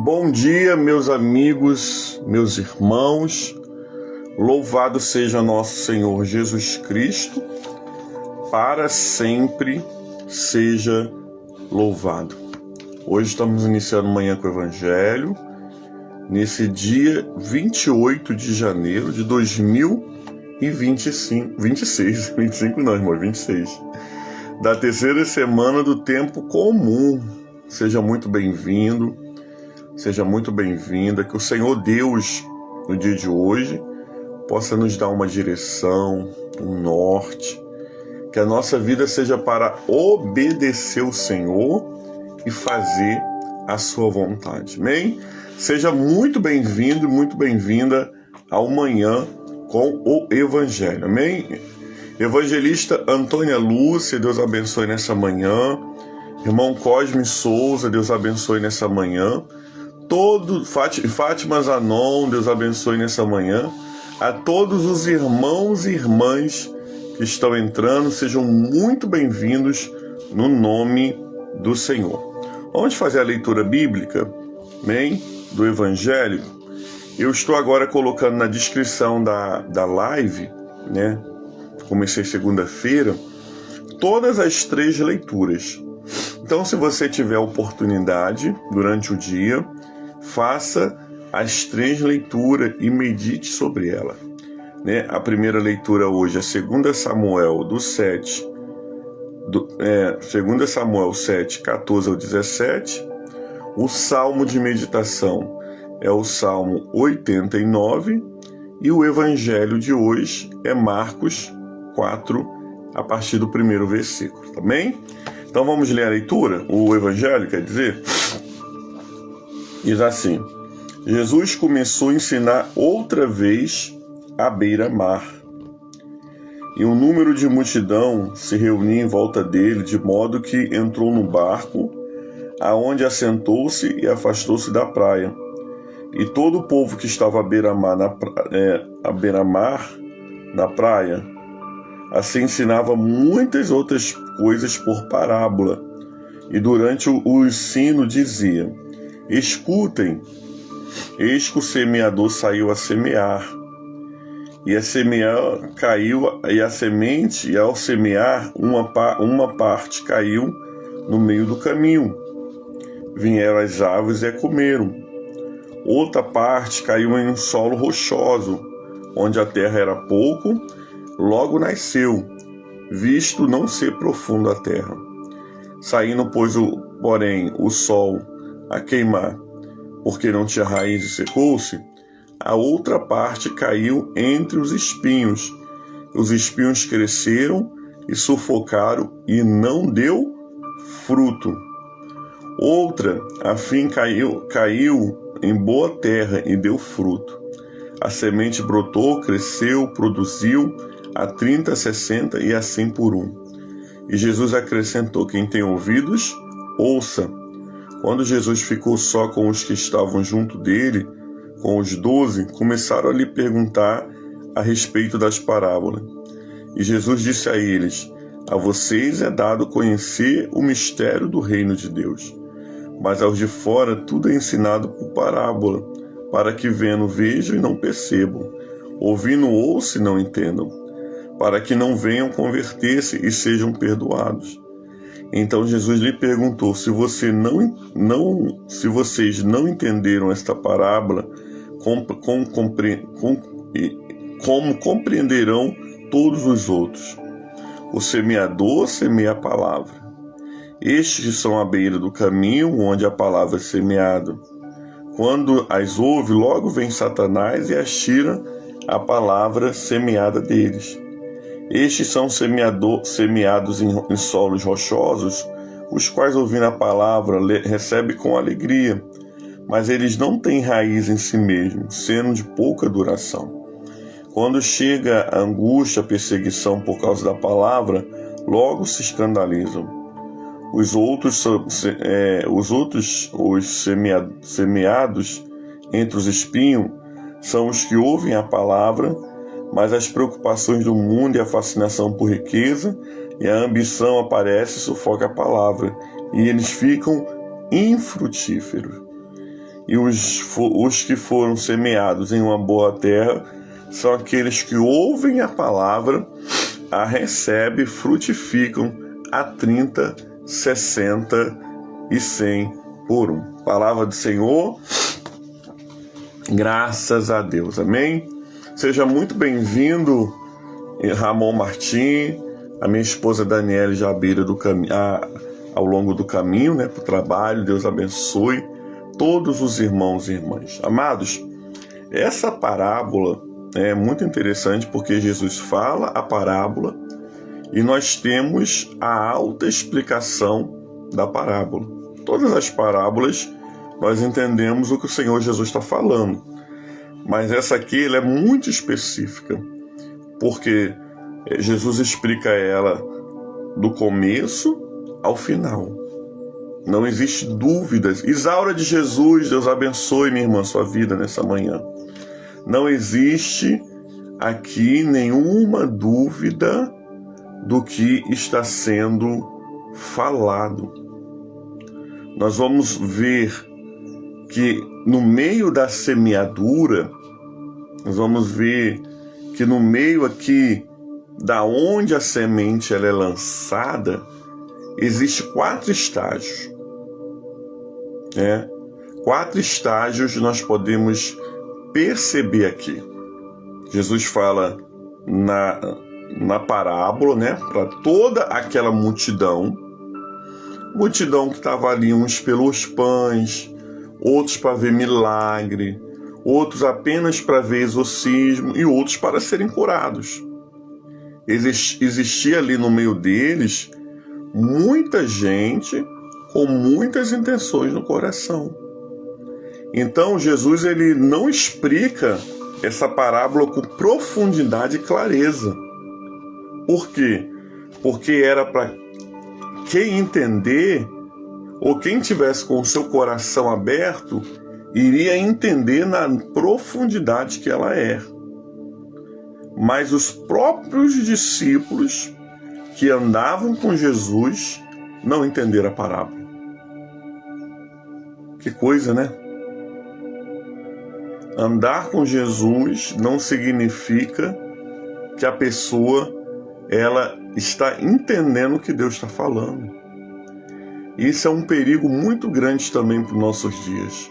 Bom dia, meus amigos, meus irmãos. Louvado seja nosso Senhor Jesus Cristo, para sempre seja louvado. Hoje estamos iniciando manhã com o Evangelho, nesse dia 28 de janeiro de 2025, 25 não, irmão, 26, da terceira semana do tempo comum. Seja muito bem-vindo, seja muito bem-vinda, que o Senhor Deus, no dia de hoje, possa nos dar uma direção, um norte, que a nossa vida seja para obedecer o Senhor e fazer a sua vontade. Amém? Seja muito bem-vindo e muito bem-vinda ao Manhã com o Evangelho. Amém? Evangelista Antônia Lúcia, Deus abençoe nessa manhã. Irmão Cosme Souza, Deus abençoe nessa manhã. Fátima Zanon, Deus abençoe nessa manhã. A todos os irmãos e irmãs que estão entrando, sejam muito bem-vindos no nome do Senhor. Vamos fazer a leitura bíblica, amém? Do Evangelho. Eu estou agora colocando na descrição da live, né? Comecei segunda-feira, todas as 3 leituras. Então, se você tiver oportunidade durante o dia, faça as 3 leituras e medite sobre ela. Né? A primeira leitura hoje é 2 Samuel 2 Samuel 7, 14 ao 17. O salmo de meditação é o Salmo 89. E o evangelho de hoje é Marcos 4, a partir do primeiro versículo. Tá bem? Então vamos ler a leitura? O evangelho, quer dizer? Diz assim: Jesus começou a ensinar outra vez à beira-mar, e um número de multidão se reunia em volta dele, de modo que entrou no barco, aonde assentou-se e afastou-se da praia. E todo o povo que estava à beira-mar na praia, assim ensinava muitas outras coisas por parábola. E durante o ensino dizia: escutem, eis que o semeador saiu a semear. E a semear caiu, e a semente, e ao semear, uma parte caiu no meio do caminho. Vieram as aves e a comeram. Outra parte caiu em um solo rochoso, onde a terra era pouco, logo nasceu, visto não ser profunda a terra. Saindo, porém, o sol a queimar, porque não tinha raiz e secou-se, a outra parte caiu entre os espinhos. Os espinhos cresceram e sufocaram, e não deu fruto. Outra, afim, caiu em boa terra e deu fruto. A semente brotou, cresceu, produziu a 30, 60 e assim por 1. E Jesus acrescentou: quem tem ouvidos, ouça. Quando Jesus ficou só com os que estavam junto dele, com os 12, começaram a lhe perguntar a respeito das parábolas. E Jesus disse a eles: a vocês é dado conhecer o mistério do reino de Deus, mas aos de fora tudo é ensinado por parábola, para que vendo vejam e não percebam, ouvindo ouçam e não entendam, para que não venham converter-se e sejam perdoados. Então Jesus lhe perguntou: se vocês não entenderam esta parábola, como compreenderão todos os outros? O semeador semeia a palavra. Estes são à beira do caminho, onde a palavra é semeada. Quando as ouve, logo vem Satanás e as tira a palavra semeada deles. Estes são semeados em solos rochosos, os quais, ouvindo a palavra, recebem com alegria, mas eles não têm raiz em si mesmos, sendo de pouca duração. Quando chega a angústia, a perseguição por causa da palavra, logo se escandalizam. Os semeados entre os espinhos são os que ouvem a palavra, mas as preocupações do mundo e a fascinação por riqueza e a ambição aparece e sufoca a palavra, e eles ficam infrutíferos. E os que foram semeados em uma boa terra são aqueles que ouvem a palavra, a recebem, frutificam a 30, 60 e 100 por um. Palavra do Senhor, graças a Deus, amém? Seja muito bem-vindo, Ramon Martim, a minha esposa Daniela já à beira do caminho, ao longo do caminho, né, para o trabalho. Deus abençoe todos os irmãos e irmãs. Amados, essa parábola é muito interessante porque Jesus fala a parábola e nós temos a alta explicação da parábola. Todas as parábolas nós entendemos o que o Senhor Jesus está falando, mas essa aqui ela é muito específica, porque Jesus explica ela do começo ao final. Não existe dúvidas. Isaura de Jesus, Deus abençoe, minha irmã, sua vida nessa manhã. Não existe aqui nenhuma dúvida do que está sendo falado. Nós vamos ver que no meio da semeadura, nós vamos ver que no meio aqui da onde a semente ela é lançada, existe 4 estágios. 4 estágios nós podemos perceber aqui. Jesus fala na parábola, né, para toda aquela multidão que estava ali, uns pelos pães, outros para ver milagre, outros apenas para ver exorcismo e outros para serem curados. Existia ali no meio deles muita gente com muitas intenções no coração. Então Jesus ele não explica essa parábola com profundidade e clareza. Por quê? Porque era para quem entender, ou quem tivesse com o seu coração aberto, iria entender na profundidade que ela é. Mas os próprios discípulos que andavam com Jesus não entenderam a parábola. Que coisa, né? Andar com Jesus não significa que a pessoa ela está entendendo o que Deus está falando. Isso é um perigo muito grande também para os nossos dias.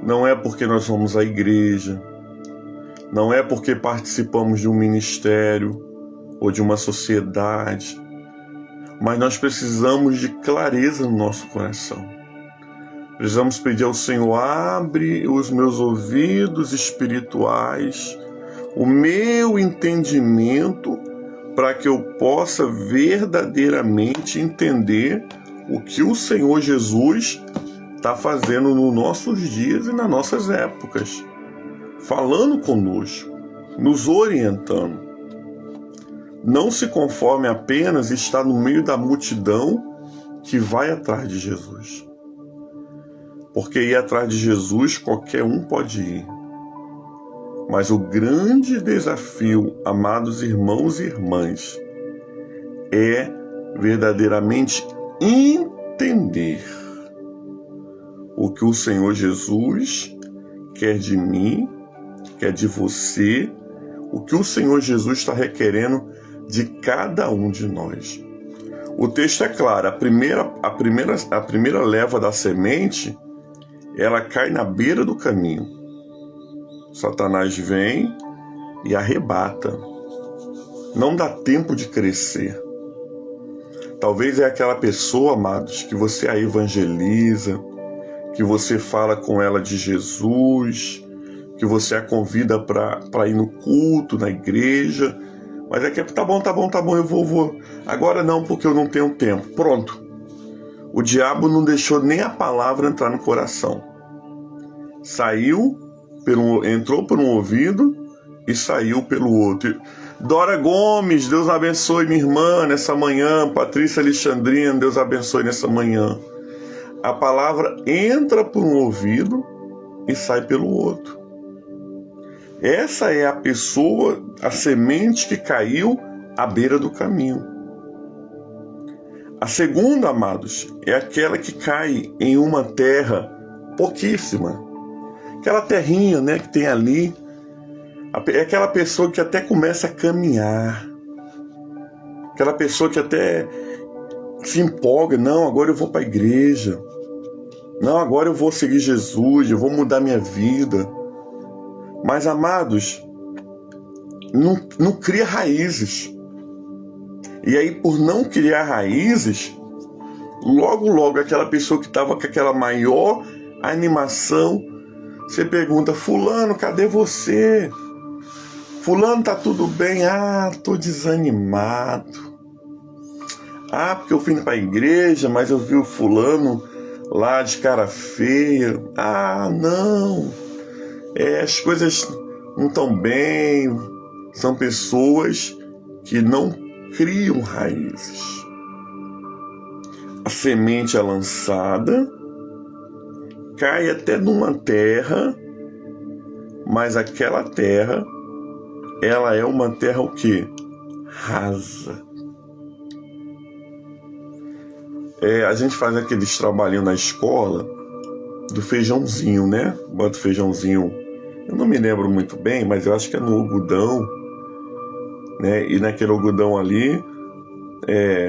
Não é porque nós vamos à igreja, não é porque participamos de um ministério ou de uma sociedade, mas nós precisamos de clareza no nosso coração. Precisamos pedir ao Senhor: abre os meus ouvidos espirituais, o meu entendimento, para que eu possa verdadeiramente entender o que o Senhor Jesus está fazendo nos nossos dias e nas nossas épocas, falando conosco, nos orientando. Não se conforme apenas estar no meio da multidão que vai atrás de Jesus. Porque ir atrás de Jesus qualquer um pode ir. Mas o grande desafio, amados irmãos e irmãs, é verdadeiramente entender o que o Senhor Jesus quer de mim, quer de você, o que o Senhor Jesus está requerendo de cada um de nós. O texto é claro, a primeira leva da semente, ela cai na beira do caminho. Satanás vem e arrebata. Não dá tempo de crescer. Talvez é aquela pessoa, amados, que você a evangeliza, que você fala com ela de Jesus, que você a convida para ir no culto, na igreja, mas é que tá bom, eu vou. Agora não, porque eu não tenho tempo. Pronto. O diabo não deixou nem a palavra entrar no coração. Entrou por um ouvido e saiu pelo outro. Dora Gomes, Deus abençoe minha irmã nessa manhã. Patrícia Alexandrina, Deus abençoe nessa manhã. A palavra entra por um ouvido e sai pelo outro. Essa é a pessoa, a semente que caiu à beira do caminho. A segunda, amados, é aquela que cai em uma terra pouquíssima. Aquela terrinha, né, que tem ali, é aquela pessoa que até começa a caminhar, aquela pessoa que até se empolga, não, agora eu vou para a igreja, não, agora eu vou seguir Jesus, eu vou mudar minha vida. Mas, amados, não cria raízes. E aí, por não criar raízes, logo aquela pessoa que estava com aquela maior animação, você pergunta, fulano, cadê você? Fulano, tá tudo bem? Ah, tô desanimado. Ah, porque eu fui para a igreja, mas eu vi o fulano lá de cara feia. Ah, não. As coisas não estão bem. São pessoas que não criam raízes. A semente é lançada, cai até numa terra, mas aquela terra, ela é uma terra o quê? Rasa. A gente faz aqueles trabalhinhos na escola do feijãozinho, né? Bota o feijãozinho, eu não me lembro muito bem, mas eu acho que é no algodão, né? E naquele algodão ali,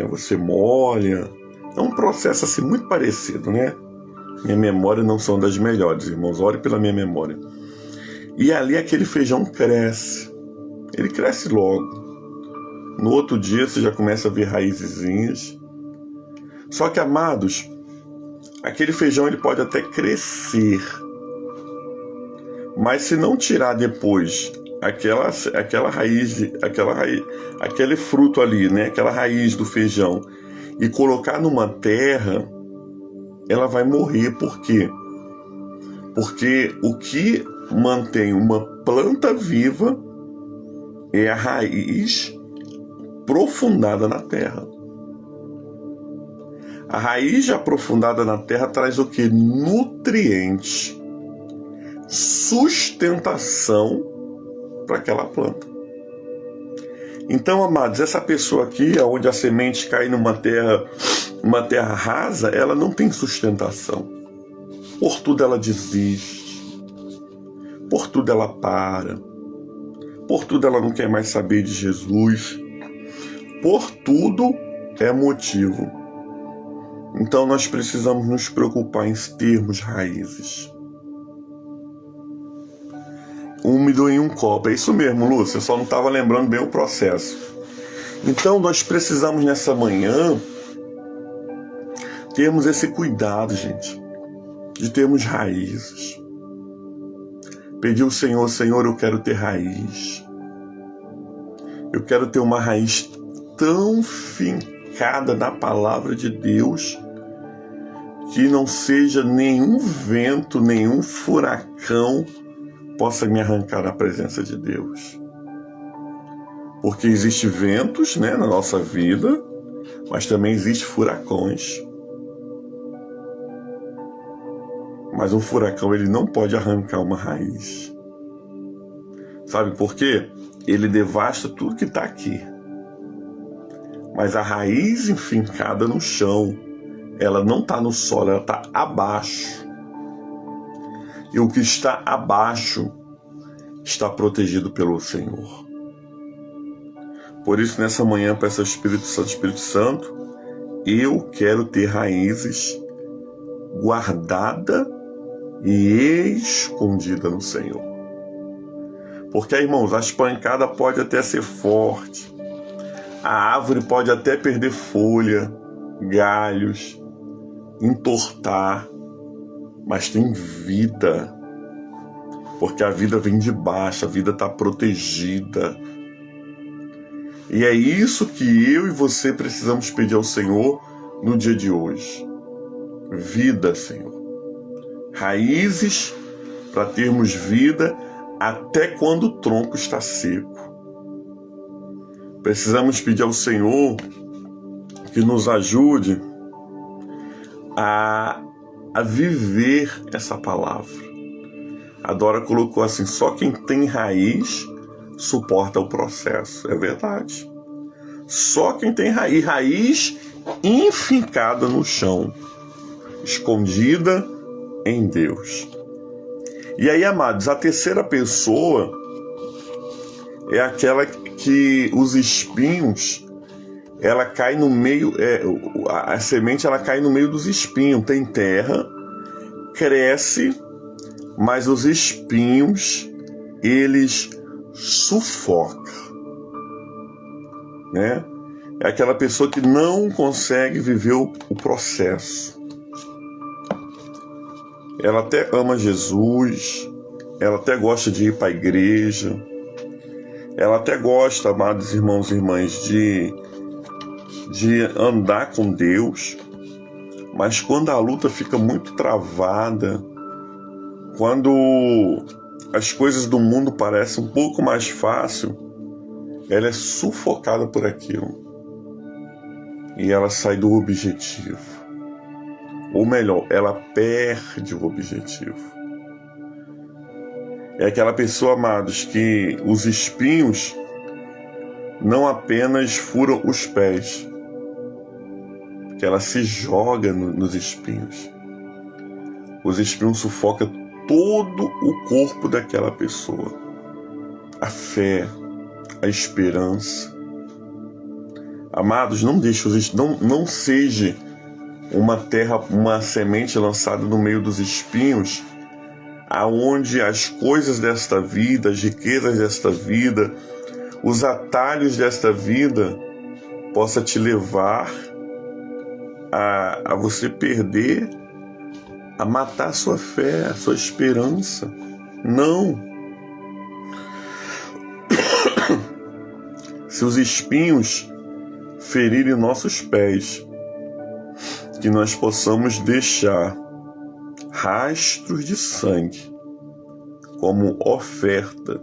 você molha. É um processo assim muito parecido, né? Minha memória não são das melhores, irmãos. Ore pela minha memória. E ali aquele feijão cresce. Ele cresce logo. No outro dia você já começa a ver raizezinhas. Só que, amados, aquele feijão ele pode até crescer, mas se não tirar depois aquela raiz, aquele fruto ali, né, aquela raiz do feijão, e colocar numa terra, ela vai morrer. Por quê? Porque o que mantém uma planta viva é a raiz aprofundada na terra. A raiz aprofundada na terra traz o que? Nutrientes, sustentação para aquela planta. Então, amados, essa pessoa aqui, onde a semente cai numa terra rasa, ela não tem sustentação. Por tudo ela desiste, por tudo ela para, por tudo ela não quer mais saber de Jesus, por tudo é motivo. Então nós precisamos nos preocupar em termos raízes. Úmido em um copo. É isso mesmo, Lúcia, só não estava lembrando bem o processo. Então nós precisamos nessa manhã termos esse cuidado, gente, de termos raízes. Pedir ao Senhor, Senhor, eu quero ter raiz. Eu quero ter uma raiz tão fincada na palavra de Deus que não seja nenhum vento, nenhum furacão possa me arrancar da presença de Deus. Porque existem ventos, né, na nossa vida, mas também existem furacões. Mas um furacão ele não pode arrancar uma raiz. Sabe por quê? Ele devasta tudo que está aqui. Mas a raiz enfincada no chão, ela não está no solo, ela está abaixo. E o que está abaixo está protegido pelo Senhor. Por isso, nessa manhã, peço ao Espírito Santo, eu quero ter raízes guardada e escondida no Senhor. Porque, irmãos, a espancada pode até ser forte, a árvore pode até perder folha, galhos, entortar, mas tem vida, porque a vida vem de baixo, a vida está protegida. E é isso que eu e você precisamos pedir ao Senhor no dia de hoje. Vida, Senhor. Raízes para termos vida até quando o tronco está seco. Precisamos pedir ao Senhor que nos ajude a viver essa palavra. A Dora colocou assim, só quem tem raiz suporta o processo. É verdade. Só quem tem raiz enfincada no chão, escondida em Deus. E aí, amados, a terceira pessoa é aquela que os espinhos, ela cai no meio, a semente ela cai no meio dos espinhos. Tem terra, cresce, mas os espinhos, eles sufocam, né? É aquela pessoa que não consegue viver o processo. Ela até ama Jesus, ela até gosta de ir para a igreja, ela até gosta, amados irmãos e irmãs, de andar com Deus, mas quando a luta fica muito travada, quando as coisas do mundo parecem um pouco mais fácil, ela é sufocada por aquilo e ela sai do objetivo, ou melhor, ela perde o objetivo. É aquela pessoa, amados, que os espinhos não apenas furam os pés, que ela se joga nos espinhos. Os espinhos sufocam todo o corpo daquela pessoa. A fé, a esperança. Amados, não deixe não seja uma semente lançada no meio dos espinhos, aonde as coisas desta vida, as riquezas desta vida, os atalhos desta vida possa te levar a você perder, a matar a sua fé, a sua esperança. Não. Se os espinhos ferirem nossos pés, que nós possamos deixar rastros de sangue como oferta,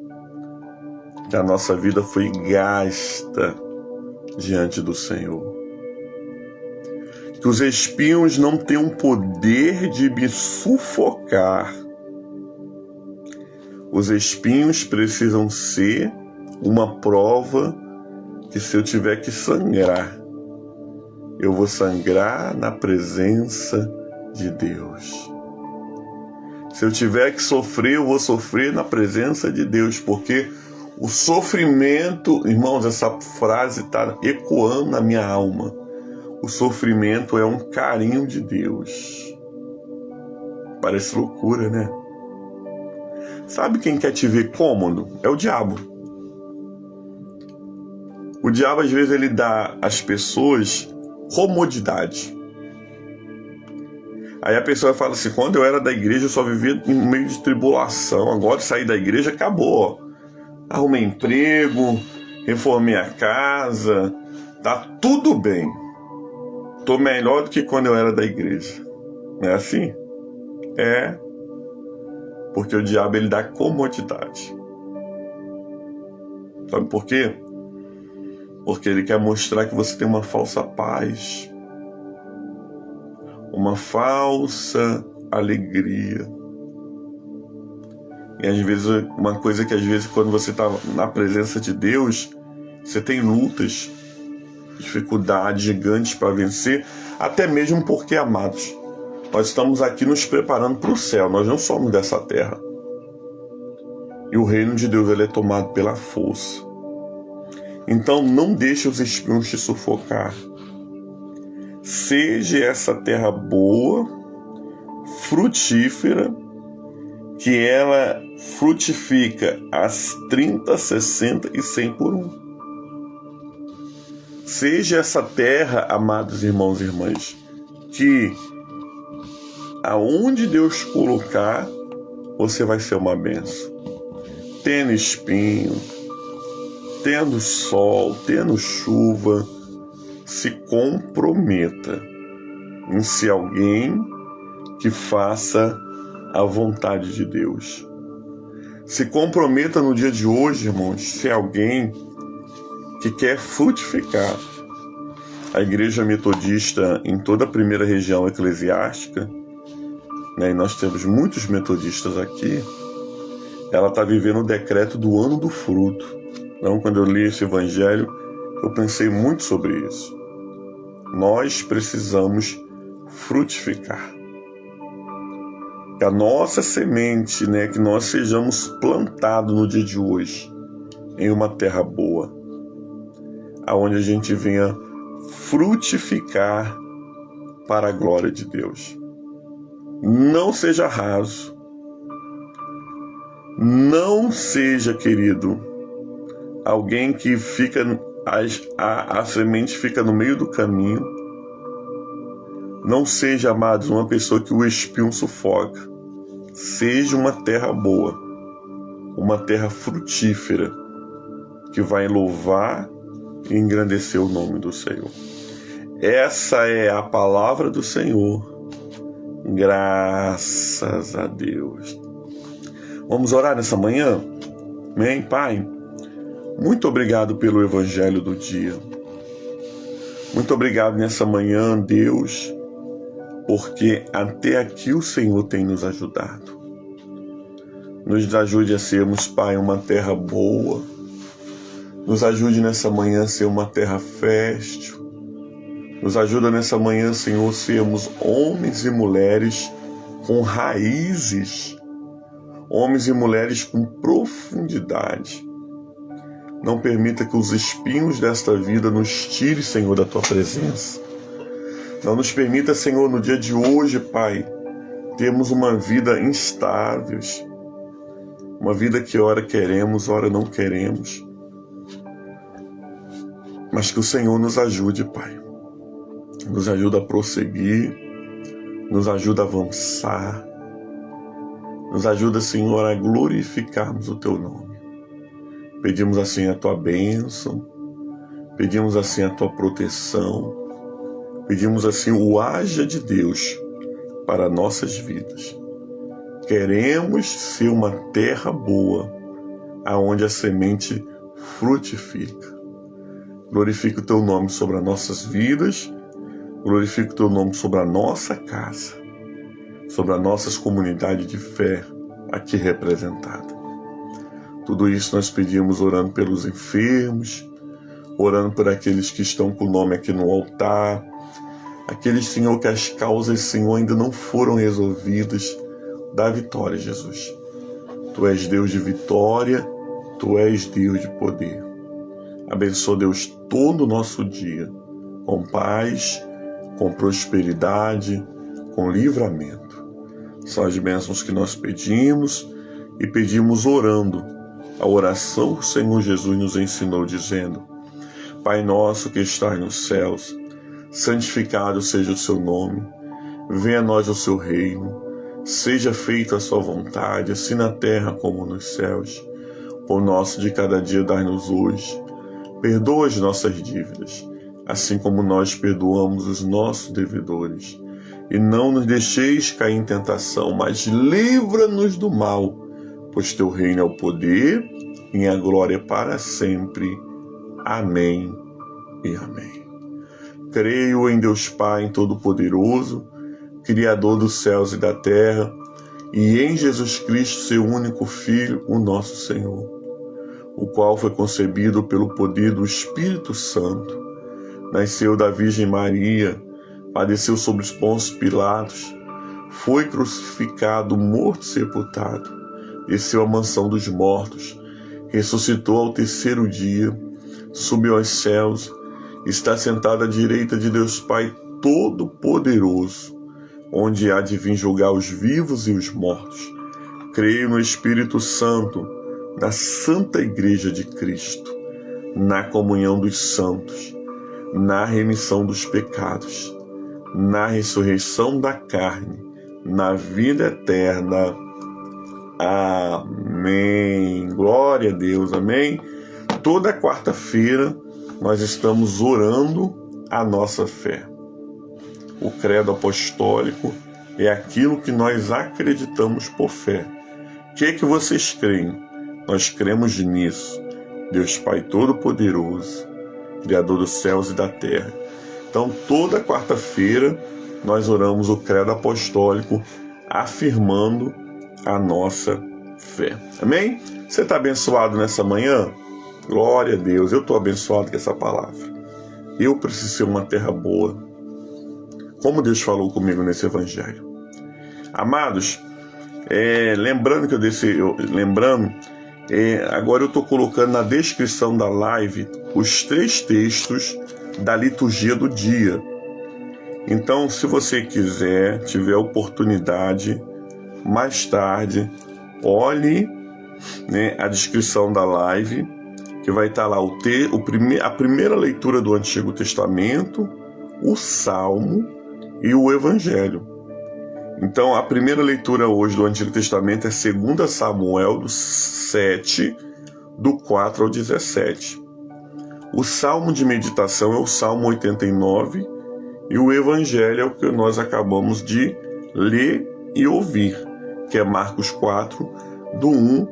que a nossa vida foi gasta diante do Senhor. Que os espinhos não tenham poder de me sufocar. Os espinhos precisam ser uma prova que, se eu tiver que sangrar, eu vou sangrar na presença de Deus. Se eu tiver que sofrer, eu vou sofrer na presença de Deus, porque o sofrimento, irmãos, essa frase está ecoando na minha alma. O sofrimento é um carinho de Deus. Parece loucura, né? Sabe quem quer te ver cômodo? É o diabo. O diabo, às vezes, ele dá às pessoas comodidade. Aí a pessoa fala assim: quando eu era da igreja, eu só vivia em meio de tribulação. Agora saí da igreja, acabou. Arrumei emprego, reformei a casa, tá tudo bem. Tô melhor do que quando eu era da igreja. Não é assim? É. Porque o diabo, ele dá comodidade. Sabe por quê? Porque ele quer mostrar que você tem uma falsa paz, uma falsa alegria. E às vezes, uma coisa que às vezes quando você está na presença de Deus, você tem lutas, dificuldades gigantes para vencer, até mesmo porque, amados, nós estamos aqui nos preparando para o céu, nós não somos dessa terra. E o reino de Deus, ele é tomado pela força. Então não deixe os espinhos te sufocar. Seja essa terra boa, frutífera, que ela frutifica às 30, 60 e 100 por um. Seja essa terra, amados irmãos e irmãs, que aonde Deus colocar, você vai ser uma bênção. Tendo espinho, tendo sol, tendo chuva, se comprometa em ser alguém que faça a vontade de Deus. Se comprometa no dia de hoje, irmãos, ser alguém que quer frutificar. A Igreja Metodista, em toda a primeira região eclesiástica, né, e nós temos muitos metodistas aqui, ela está vivendo o decreto do ano do fruto. Então, quando eu li esse evangelho, eu pensei muito sobre isso. Nós precisamos frutificar. que a nossa semente, né, que nós sejamos plantados no dia de hoje em uma terra boa, aonde a gente venha frutificar para a glória de Deus. Não seja raso, não seja, querido, alguém que fica, a semente fica no meio do caminho. Não seja, amados, uma pessoa que o espinho sufoca. Seja uma terra boa, uma terra frutífera, que vai louvar e engrandecer o nome do Senhor. Essa é a palavra do Senhor. Graças a Deus. Vamos orar nessa manhã? Amém, Pai? Muito obrigado pelo evangelho do dia. Muito obrigado nessa manhã, Deus, porque até aqui o Senhor tem nos ajudado. Nos ajude a sermos, Pai, uma terra boa. Nos ajude nessa manhã a ser uma terra fértil. Nos ajuda nessa manhã, Senhor, a sermos homens e mulheres com raízes, homens e mulheres com profundidade. Não permita que os espinhos desta vida nos tire, Senhor, da Tua presença. Não nos permita, Senhor, no dia de hoje, Pai, termos uma vida instável, uma vida que ora queremos, ora não queremos. Mas que o Senhor nos ajude, Pai. Nos ajuda a prosseguir, nos ajuda a avançar, nos ajuda, Senhor, a glorificarmos o Teu nome. Pedimos assim a Tua bênção, pedimos assim a Tua proteção, pedimos assim o haja de Deus para nossas vidas. Queremos ser uma terra boa, aonde a semente frutifica. Glorifica o Teu nome sobre as nossas vidas, glorifica o Teu nome sobre a nossa casa, sobre a nossa comunidade de fé aqui representada. Tudo isso nós pedimos orando pelos enfermos, orando por aqueles que estão com o nome aqui no altar, aqueles, Senhor, que as causas, Senhor, ainda não foram resolvidas. Dá vitória, Jesus. Tu és Deus de vitória, Tu és Deus de poder. Abençoa, Deus, todo o nosso dia, com paz, com prosperidade, com livramento. São as bênçãos que nós pedimos e pedimos orando a oração que o Senhor Jesus nos ensinou, dizendo: Pai nosso que estás nos céus, santificado seja o seu nome, venha a nós o seu reino, seja feita a sua vontade, assim na terra como nos céus. O pão nosso de cada dia dai-nos hoje, perdoa as nossas dívidas, assim como nós perdoamos os nossos devedores. E não nos deixeis cair em tentação, mas livra-nos do mal, pois Teu reino é o poder e a glória para sempre. Amém e amém. Creio em Deus Pai Todo-Poderoso, Criador dos céus e da terra, e em Jesus Cristo, seu único Filho, o nosso Senhor, o qual foi concebido pelo poder do Espírito Santo, nasceu da Virgem Maria, padeceu sob os Pôncio Pilatos, foi crucificado, morto e sepultado, desceu à mansão dos mortos, ressuscitou ao terceiro dia, subiu aos céus, está sentado à direita de Deus Pai Todo-Poderoso, onde há de vir julgar os vivos e os mortos. Creio no Espírito Santo, na Santa Igreja de Cristo, na comunhão dos santos, na remissão dos pecados, na ressurreição da carne, na vida eterna. Amém. Glória a Deus, amém. Toda quarta-feira nós estamos orando a nossa fé. O credo apostólico é aquilo que nós acreditamos por fé. O que é que vocês creem? Nós cremos nisso. Deus Pai Todo-Poderoso, Criador dos céus e da terra. Então, toda quarta-feira, nós oramos o credo apostólico, afirmando a nossa fé. Amém? Você está abençoado nessa manhã? Glória a Deus, eu estou abençoado com essa palavra. Eu preciso ser uma terra boa, como Deus falou comigo nesse evangelho. Amados, Lembrando agora eu estou colocando na descrição da live os 3 textos da liturgia do dia. Então, se você quiser, tiver oportunidade, mais tarde, olhe, né, a descrição da live, que vai estar lá a primeira leitura do Antigo Testamento, o Salmo e o Evangelho. Então, a primeira leitura hoje do Antigo Testamento é 2 Samuel, do 7, do 4 ao 17. O Salmo de meditação é o Salmo 89 e o Evangelho é o que nós acabamos de ler e ouvir, que é Marcos 4, do 1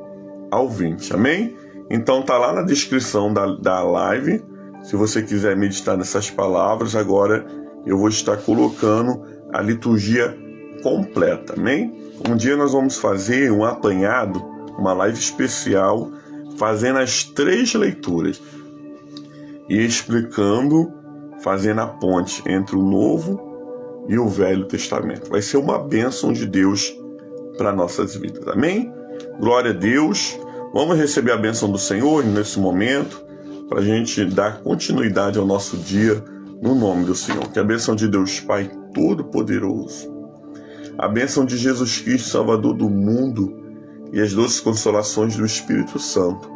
ao 20. Amém? Então, tá lá na descrição da live. Se você quiser meditar nessas palavras, agora eu vou estar colocando a liturgia completa, amém? Um dia nós vamos fazer um apanhado, uma live especial, fazendo as 3 leituras e explicando, fazendo a ponte entre o Novo e o Velho Testamento. Vai ser uma bênção de Deus para nossas vidas, amém? Glória a Deus. Vamos receber a bênção do Senhor nesse momento, para a gente dar continuidade ao nosso dia, no nome do Senhor. Que a bênção de Deus Pai Todo-Poderoso, a bênção de Jesus Cristo, Salvador do mundo, e as doces consolações do Espírito Santo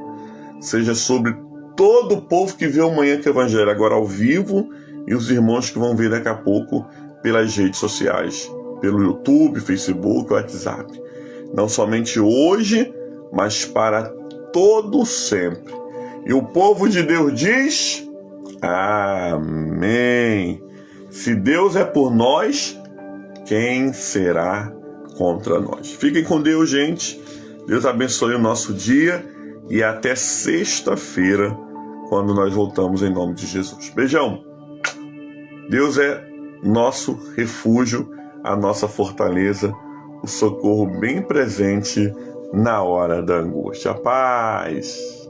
seja sobre todo o povo que vê o Manhã com o Evangelho agora ao vivo, e os irmãos que vão ver daqui a pouco pelas redes sociais, pelo YouTube, Facebook, WhatsApp. Não somente hoje, mas para todo sempre. E o povo de Deus diz: amém. Se Deus é por nós, quem será contra nós? Fiquem com Deus, gente. Deus abençoe o nosso dia e até sexta-feira, quando nós voltamos em nome de Jesus. Beijão. Deus é nosso refúgio, a nossa fortaleza, o socorro bem presente na hora da angústia. Paz.